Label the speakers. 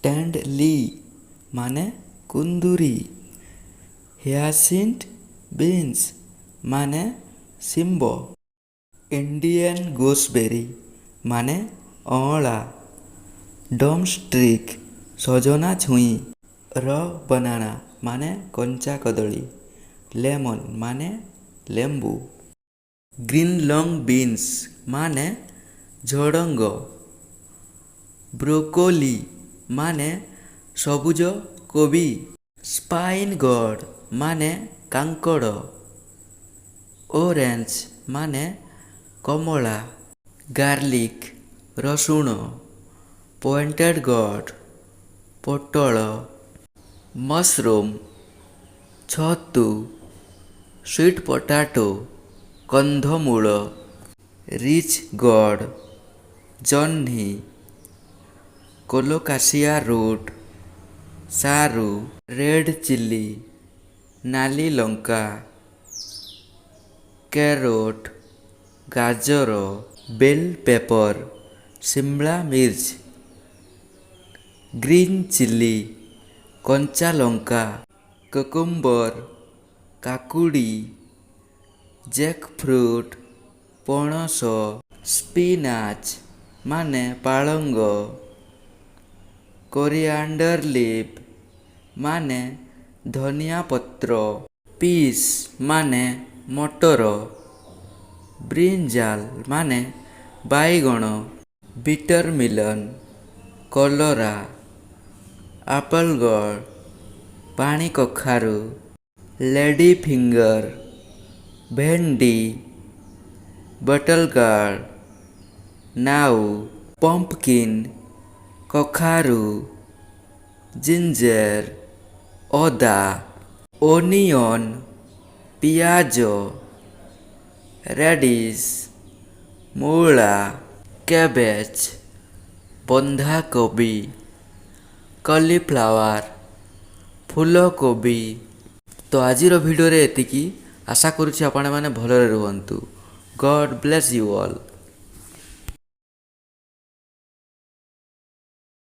Speaker 1: ଷ୍ଟାଣ୍ଡଲି ମାନେ କୁନ୍ଦୁରି, ହିଆସିଣ୍ଟ ବିନ୍ସ ମାନେ ଶିମ୍ବ, ଇଣ୍ଡିଆନ୍ ଗୁସବେରୀ ମାନେ ଅଁଳା, ଡ୍ରମଷ୍ଟିକ୍ ସଜନା ଛୁଇଁ, ର ବନାନା ମାନେ କଞ୍ଚା କଦଳୀ, ଲେମନ୍ ମାନେ ଲେମ୍ବୁ, ଗ୍ରୀନ୍ ଲଙ୍ଗ୍ ବିନ୍ସ ମାନେ ଝୁଡ଼ଙ୍ଗ, ବ୍ରୋକୋଲି ମାନେ ସବୁଜ କୋବି, ସ୍ପାଇନ୍ ଗଡ଼ ମାନେ କାଙ୍କଡ଼, ଓରେଞ୍ଜ ମାନେ କମଳା, ଗାର୍ଲିକ୍ ରସୁଣ, ପଏଣ୍ଟେଡ୍ ଗଡ଼ ପୋଟଳ, ମଶରୁମ୍ ଛତୁ, ସ୍ୱିଟ୍ ପଟାଟୋ କନ୍ଧମୂଳ, ରିଚ୍ ଗଡ଼ ଜହ୍ନି, କୋଲୋକାସିଆ ରୁଟ୍ ସାରୁ, ରେଡ୍ ଚିଲି ନାଲି ଲଙ୍କା, କ୍ୟାରୋଟ୍ ଗାଜର, ବେଲ୍ ପେପର ଶିମଲା ମିର୍ଚ୍ଚ, ଗ୍ରୀନ୍ ଚିଲି କଞ୍ଚା ଲଙ୍କା, କୁକୁମ୍ବର କାକୁଡ଼ି, ଜ୍ୟାକ୍‌ଫ୍ରୁଟ୍ ପଣସ, ସ୍ପିନାଚ୍ ମାନେ ପାଳଙ୍ଗ, କୋରିଆଣ୍ଡର ଲିଭ୍ ମାନେ ଧନିଆ ପତ୍ର, ପିସ୍ ମାନେ ମଟର, ବ୍ରିଞ୍ଜାଲ୍ ମାନେ ବାଇଗଣ, ବିଟରମିଲନ୍ କଲରା, ଆପଲ୍ ଗଡ଼ ପାଣି କଖାରୁ, ଲେଡି ଫିଙ୍ଗର ଭେଣ୍ଡି, ବଟଲ୍ ଗାର୍ଡ଼ ନାଉ, ପମ୍ପକିନ୍ କଖାରୁ, ଜିଞ୍ଜର ଅଦା, ଓନିଅନ୍ ପିଆଜ, ରେଡ଼ିସ୍ ମୂଳା, କ୍ୟାବେଜ ବନ୍ଧାକୋବି, କଲିଫ୍ଲାୱାର ଫୁଲକୋବି। ତ ଆଜିର ଭିଡ଼ିଓରେ ଏତିକି। ଆଶା କରୁଛି ଆପଣମାନେ ଭଲରେ ରୁହନ୍ତୁ। ଗଡ୍ ବ୍ଲେସ୍ ୟୁ ଅଲ୍।